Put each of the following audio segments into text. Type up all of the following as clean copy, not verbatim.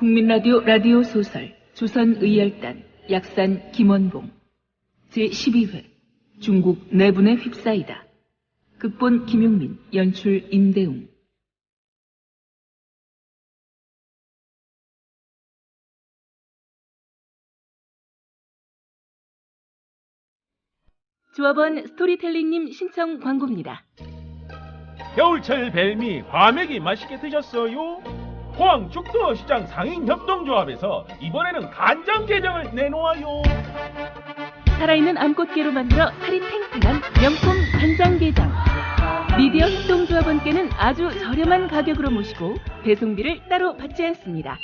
국민라디오 라디오 소설 조선의열단 약산 김원봉 제12회 중국 내분에 휩싸이다. 극본 김용민, 연출 임대웅. 조합원 스토리텔링님 신청 광고입니다. 겨울철 벨미 과메기 맛있게 드셨어요? 포항죽도 시장 상인협동조합에서 이번에는 간장게장을 내놓아요. 살아있는 암꽃게로 만들어 살이 탱탱한 명품 간장게장. 미디어 협동조합원께는 아주 저렴한 가격으로 모시고 배송비를 따로 받지 않습니다.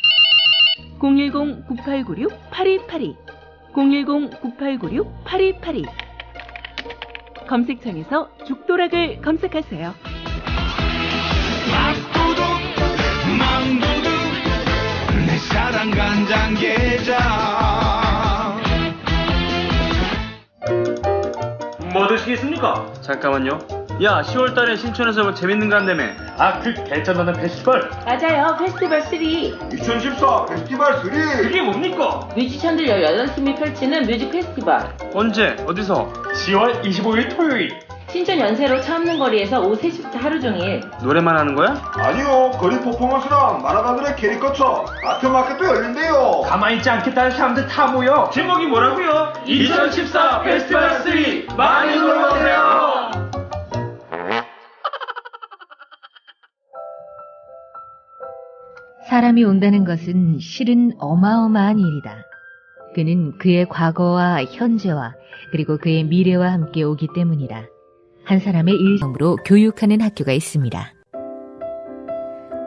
010-9896-8282 010-9896-8282 검색창에서 죽도락을 검색하세요. 밥도둑 망도둑 내 사랑 간장게장. 뭐 드시겠습니까? 잠깐만요. 야, 10월달에 신촌에서 뭐 재밌는 거 한다며. 그 개천하는 페스티벌. 맞아요. 페스티벌 3. 2014 페스티벌 3. 그게 뭡니까? 뮤지션들 18팀이 펼치는 뮤직 페스티벌. 언제? 어디서? 10월 25일 토요일. 신촌 연세로 차없는 거리에서 오후 3시부터 하루 종일. 노래만 하는 거야? 아니요, 거리 퍼포먼스랑 만화가들의 캐리커처 아트마켓도 열린대요. 가만히 있지 않겠다는 사람들 다 모여. 제목이 뭐라고요? 2014 페스티벌 3 많이 놀러오세요. 사람이 온다는 것은 실은 어마어마한 일이다. 그는 그의 과거와 현재와 그리고 그의 미래와 함께 오기 때문이다. 한 사람의 일상으로 교육하는 학교가 있습니다.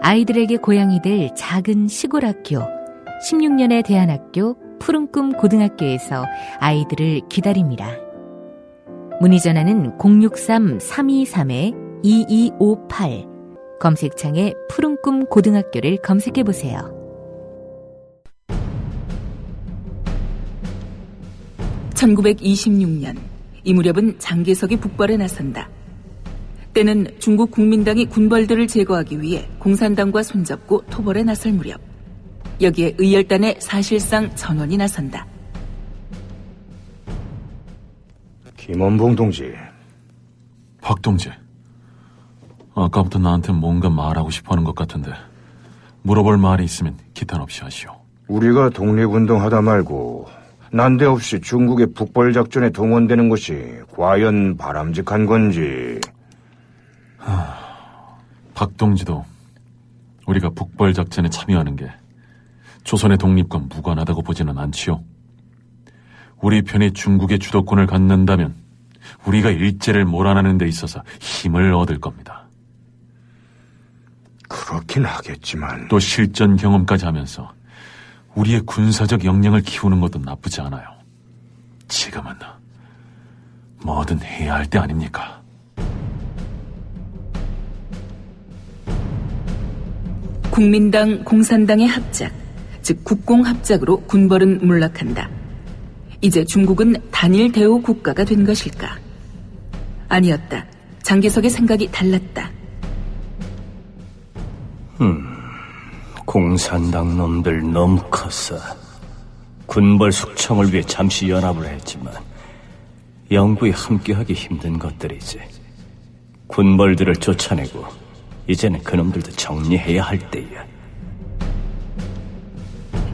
아이들에게 고향이 될 작은 시골 학교, 16년의 대안학교 푸른꿈 고등학교에서 아이들을 기다립니다. 문의 전화는 063-323-2258 검색창에 푸른꿈 고등학교를 검색해보세요. (1926년) 이 무렵은 장개석이 북벌에 나선다. 때는 중국 국민당이 군벌들을 제거하기 위해 공산당과 손잡고 토벌에 나설 무렵. 여기에 의열단의 사실상 전원이 나선다. 김원봉 동지. 박 동지. 아까부터 나한테 뭔가 말하고 싶어하는 것 같은데 물어볼 말이 있으면 기탄 없이 하시오. 우리가 독립운동하다 말고 난데없이 중국의 북벌작전에 동원되는 것이 과연 바람직한 건지. 박 동지도 우리가 북벌작전에 참여하는 게 조선의 독립과 무관하다고 보지는 않지요. 우리 편이 중국의 주도권을 갖는다면 우리가 일제를 몰아내는 데 있어서 힘을 얻을 겁니다. 그렇긴 하겠지만 또 실전 경험까지 하면서 우리의 군사적 역량을 키우는 것도 나쁘지 않아요. 지금은 뭐든 해야 할 때 아닙니까? 국민당, 공산당의 합작, 즉 국공합작으로 군벌은 몰락한다. 이제 중국은 단일 대우 국가가 된 것일까? 아니었다. 장개석의 생각이 달랐다. 공산당 놈들 너무 컸어. 군벌 숙청을 위해 잠시 연합을 했지만 영구히 함께하기 힘든 것들이지. 군벌들을 쫓아내고 이제는 그놈들도 정리해야 할 때야.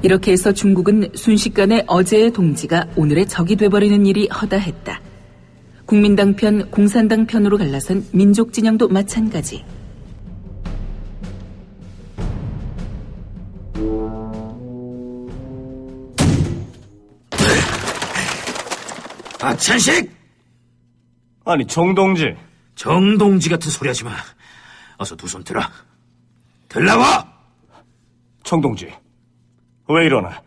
이렇게 해서 중국은 순식간에 어제의 동지가 오늘의 적이 돼버리는 일이 허다했다. 국민당 편, 공산당 편으로 갈라선 민족 진영도 마찬가지. 박찬식! 아니, 정동지. 정동지 같은 소리 하지 마. 어서 두 손 들어. 들라와! 정동지, 왜 이러나?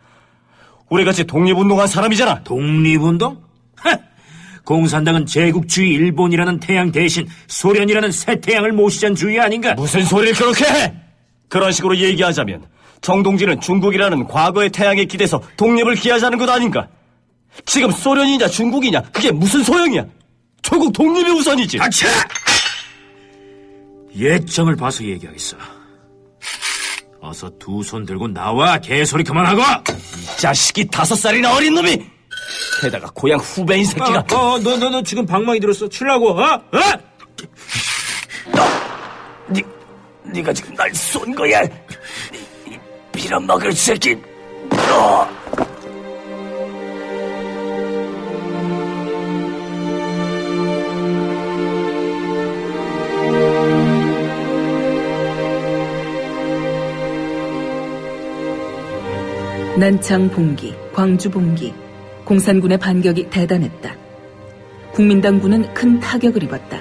우리 같이 독립운동한 사람이잖아. 독립운동? 공산당은 제국주의 일본이라는 태양 대신 소련이라는 새 태양을 모시자는 주의 아닌가? 무슨 소리를 그렇게 해! 그런 식으로 얘기하자면 정동지는 중국이라는 과거의 태양에 기대서 독립을 기하자는 것 아닌가? 지금 소련이냐 중국이냐 그게 무슨 소용이야? 조국 독립이 우선이지. 닥쳐! 예정을 봐서 얘기하겠어. 어서 두 손 들고 나와. 개소리 그만하고. 이 자식이 5살이나 어린 놈이! 게다가 고향 후배인 새끼가. 너 지금 방망이 들었어. 치려고, 네가 지금 날 쏜 거야? 이 빌어먹을 새끼. 난창 봉기, 광주 봉기, 공산군의 반격이 대단했다. 국민당군은 큰 타격을 입었다.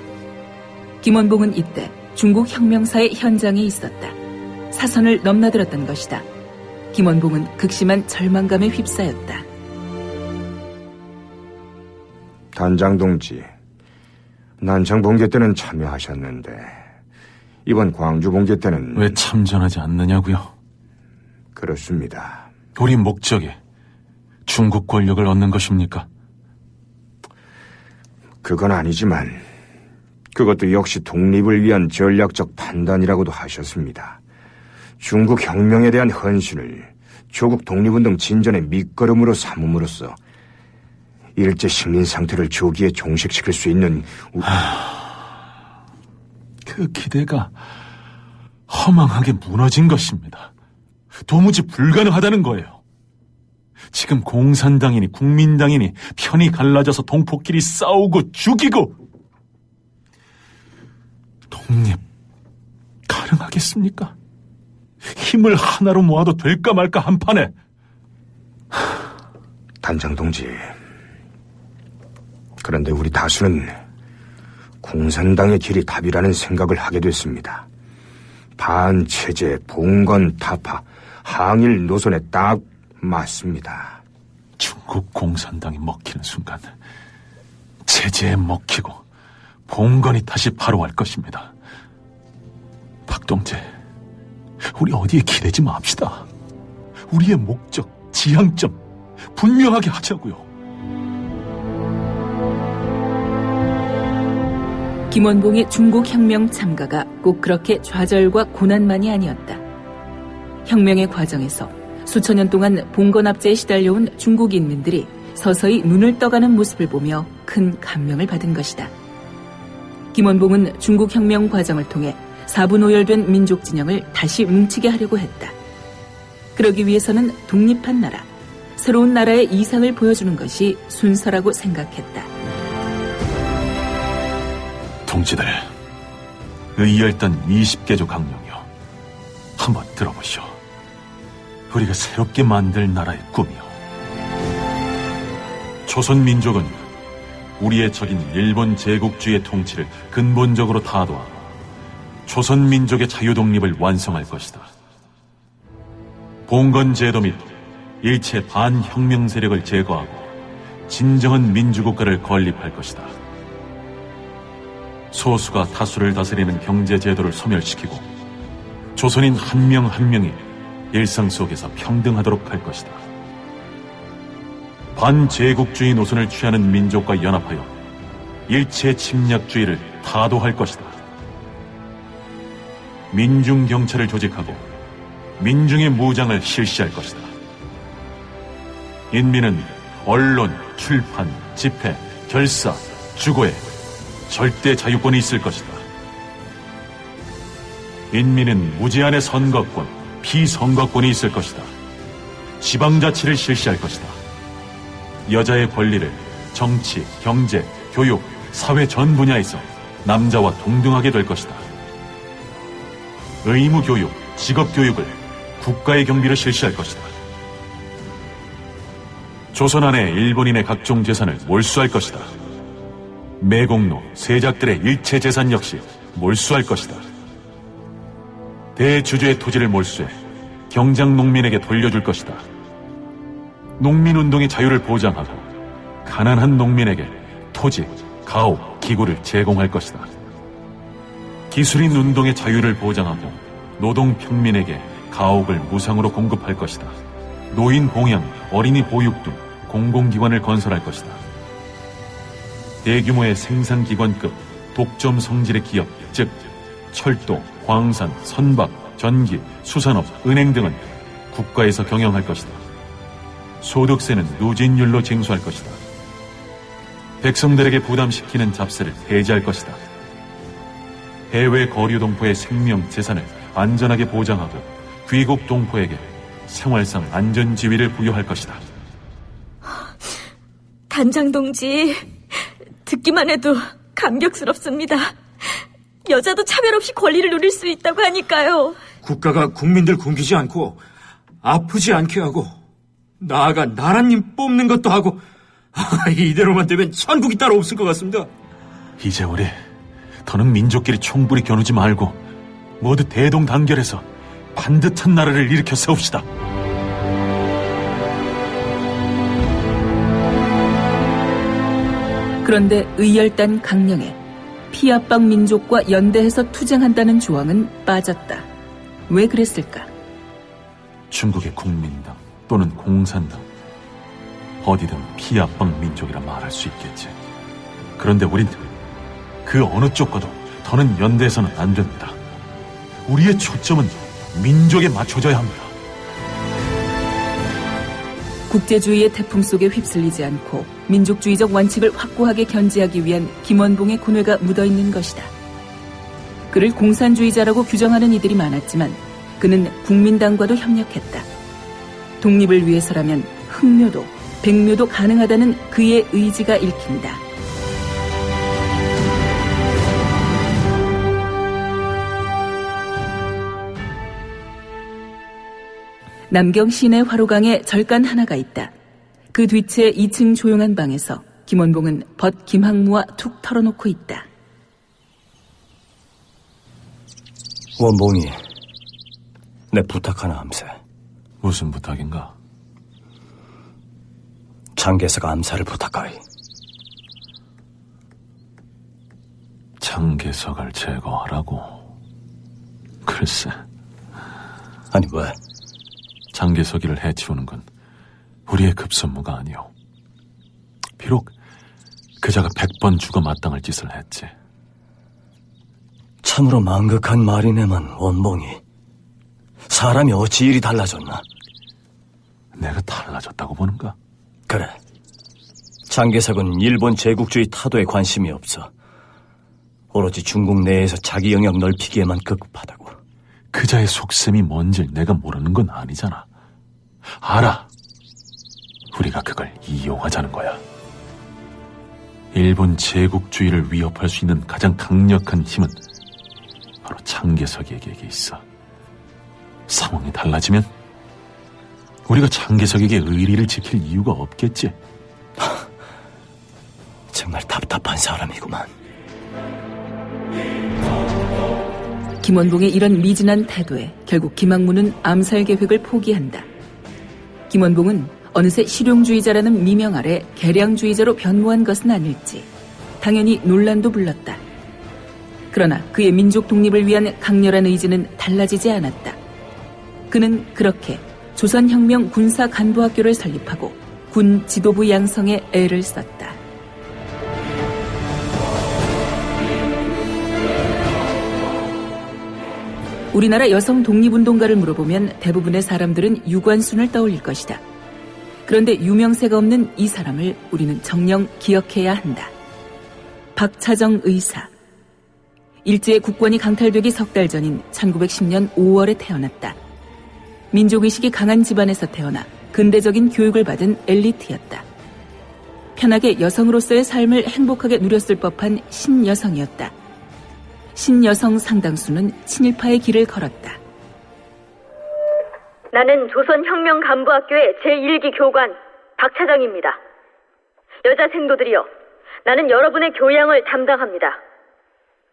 김원봉은 이때 중국 혁명사의 현장에 있었다. 사선을 넘나들었던 것이다. 김원봉은 극심한 절망감에 휩싸였다. 단장 동지, 난창 봉기 때는 참여하셨는데 이번 광주 봉기 때는 왜 참전하지 않느냐고요? 그렇습니다. 우리 목적이 중국 권력을 얻는 것입니까? 그건 아니지만 그것도 역시 독립을 위한 전략적 판단이라고도 하셨습니다. 중국 혁명에 대한 헌신을 조국 독립운동 진전의 밑거름으로 삼음으로써 일제 식민 상태를 조기에 종식시킬 수 있는 그 기대가 허망하게 무너진 것입니다. 도무지 불가능하다는 거예요. 지금 공산당이니 국민당이니 편이 갈라져서 동포끼리 싸우고 죽이고 독립 가능하겠습니까? 힘을 하나로 모아도 될까 말까 한판에. 단장 동지, 그런데 우리 다수는 공산당의 길이 답이라는 생각을 하게 됐습니다. 반체제, 봉건, 타파, 항일 노선에 딱 맞습니다. 중국 공산당이 먹히는 순간 체제에 먹히고 봉건이 다시 바로 할 것입니다. 박동재, 우리 어디에 기대지 맙시다. 우리의 목적, 지향점 분명하게 하자고요. 김원봉의 중국 혁명 참가가 꼭 그렇게 좌절과 고난만이 아니었다. 혁명의 과정에서 수천 년 동안 봉건압제에 시달려온 중국 인민들이 서서히 눈을 떠가는 모습을 보며 큰 감명을 받은 것이다. 김원봉은 중국 혁명 과정을 통해 사분오열된 민족 진영을 다시 뭉치게 하려고 했다. 그러기 위해서는 독립한 나라, 새로운 나라의 이상을 보여주는 것이 순서라고 생각했다. 동지들, 의열단 20개조 강령이요, 한번 들어보시오. 우리가 새롭게 만들 나라의 꿈이요. 조선민족은 우리의 적인 일본 제국주의의 통치를 근본적으로 타도하고 조선민족의 자유독립을 완성할 것이다. 봉건제도 및 일체 반혁명 세력을 제거하고 진정한 민주국가를 건립할 것이다. 소수가 다수를 다스리는 경제제도를 소멸시키고 조선인 한 명 한 명이 일상 속에서 평등하도록 할 것이다. 반제국주의 노선을 취하는 민족과 연합하여 일체 침략주의를 타도할 것이다. 민중경찰을 조직하고 민중의 무장을 실시할 것이다. 인민은 언론, 출판, 집회, 결사, 주거에 절대 자유권이 있을 것이다. 인민은 무제한의 선거권, 비선거권이 있을 것이다. 지방자치를 실시할 것이다. 여자의 권리를 정치, 경제, 교육, 사회 전 분야에서 남자와 동등하게 될 것이다. 의무교육, 직업교육을 국가의 경비로 실시할 것이다. 조선 안에 일본인의 각종 재산을 몰수할 것이다. 매국노, 세작들의 일체 재산 역시 몰수할 것이다. 대주주의 토지를 몰수해 경장 농민에게 돌려줄 것이다. 농민운동의 자유를 보장하고 가난한 농민에게 토지, 가옥, 기구를 제공할 것이다. 기술인 운동의 자유를 보장하고 노동평민에게 가옥을 무상으로 공급할 것이다. 노인 봉양, 어린이 보육 등 공공기관을 건설할 것이다. 대규모의 생산기관급 독점 성질의 기업, 즉 철도, 광산, 선박, 전기, 수산업, 은행 등은 국가에서 경영할 것이다. 소득세는 누진율로 징수할 것이다. 백성들에게 부담시키는 잡세를 해제할 것이다. 해외 거류 동포의 생명, 재산을 안전하게 보장하고 귀국 동포에게 생활상 안전 지위를 부여할 것이다. 단장 동지, 듣기만 해도 감격스럽습니다. 여자도 차별 없이 권리를 누릴 수 있다고 하니까요. 국가가 국민들 굶기지 않고 아프지 않게 하고 나아가 나라님 뽑는 것도 하고 이대로만 되면 천국이 따로 없을 것 같습니다. 이제 우리 더는 민족끼리 총불이 겨누지 말고 모두 대동단결해서 반듯한 나라를 일으켜 세웁시다. 그런데 의열단 강령에 피압방 민족과 연대해서 투쟁한다는 조항은 빠졌다. 왜 그랬을까? 중국의 국민당 또는 공산당, 어디든 피압방 민족이라 말할 수 있겠지. 그런데 우린 그 어느 쪽과도 더는 연대해서는 안 된다. 우리의 초점은 민족에 맞춰져야 합니다. 국제주의의 태풍 속에 휩쓸리지 않고 민족주의적 원칙을 확고하게 견지하기 위한 김원봉의 고뇌가 묻어있는 것이다. 그를 공산주의자라고 규정하는 이들이 많았지만 그는 국민당과도 협력했다. 독립을 위해서라면 흑묘도, 백묘도 가능하다는 그의 의지가 읽힌다. 남경 시내 화로강에 절간 하나가 있다. 그 뒤채 2층 조용한 방에서 김원봉은 벗 김학무와 툭 털어놓고 있다. 원봉이, 내 부탁 하나 함세. 무슨 부탁인가? 장개석 암살을 부탁하이. 장개석을 제거하라고? 글쎄. 아니 왜? 장개석이를 해치우는 건 우리의 급선무가 아니오. 비록 그자가 100번 죽어 마땅할 짓을 했지. 참으로 망극한 말이네만, 원봉이. 사람이 어찌 이리 달라졌나? 내가 달라졌다고 보는가? 그래. 장개석은 일본 제국주의 타도에 관심이 없어. 오로지 중국 내에서 자기 영역 넓히기에만 급급하다고. 그자의 속셈이 뭔지 내가 모르는 건 아니잖아. 알아. 우리가 그걸 이용하자는 거야. 일본 제국주의를 위협할 수 있는 가장 강력한 힘은 바로 장개석에게 있어. 상황이 달라지면 우리가 장개석에게 의리를 지킬 이유가 없겠지. 정말 답답한 사람이구만. 김원봉의 이런 미진한 태도에 결국 김학무는 암살 계획을 포기한다. 김원봉은 어느새 실용주의자라는 미명 아래 개량주의자로 변모한 것은 아닐지 당연히 논란도 불렀다. 그러나 그의 민족 독립을 위한 강렬한 의지는 달라지지 않았다. 그는 그렇게 조선혁명 군사간부학교를 설립하고 군 지도부 양성에 애를 썼다. 우리나라 여성 독립운동가를 물어보면 대부분의 사람들은 유관순을 떠올릴 것이다. 그런데 유명세가 없는 이 사람을 우리는 정녕 기억해야 한다. 박차정 의사. 일제의 국권이 강탈되기 석 달 전인 1910년 5월에 태어났다. 민족의식이 강한 집안에서 태어나 근대적인 교육을 받은 엘리트였다. 편하게 여성으로서의 삶을 행복하게 누렸을 법한 신여성이었다. 신여성 상당수는 친일파의 길을 걸었다. 나는 조선혁명간부학교의 제1기 교관 박차장입니다. 여자 생도들이여, 나는 여러분의 교양을 담당합니다.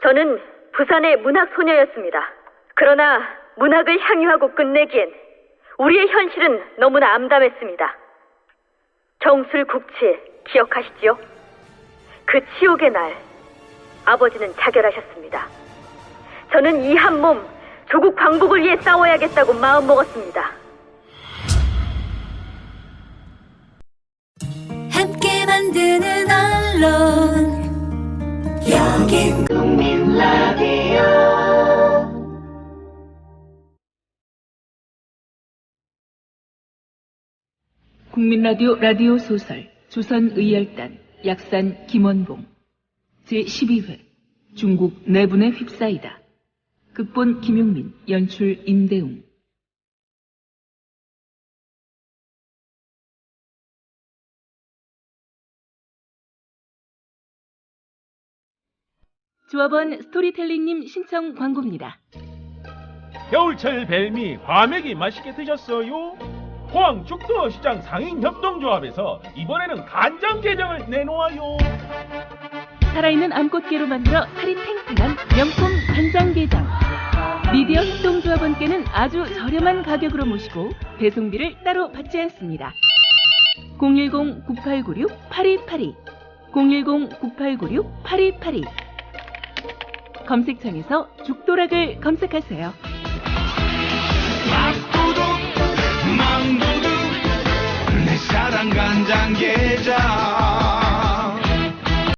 저는 부산의 문학소녀였습니다. 그러나 문학을 향유하고 끝내기엔 우리의 현실은 너무나 암담했습니다. 정술국치 기억하시지요? 그 치욕의 날 아버지는 자결하셨습니다. 저는 이 한 몸 조국 광복을 위해 싸워야겠다고 마음먹었습니다. 함께 만드는 언론 여긴 국민 라디오. 국민라디오 라디오 소설 조선의열단 약산 김원봉 제12회 중국 내분에 휩싸이다. 극본 김용민, 연출 임대웅. 조합원 스토리텔링님 신청 광고입니다. 겨울철 벨미 과메기 맛있게 드셨어요? 포항 죽도 시장 상인협동조합에서 이번에는 간장 게장을 내놓아요. 살아있는 암꽃게로 만들어 살이 탱탱한 명품 간장게장. 미디어 협동조합원께는 아주 저렴한 가격으로 모시고 배송비를 따로 받지 않습니다. 010-9896-8282 010-9896-8282 검색창에서 죽도락을 검색하세요.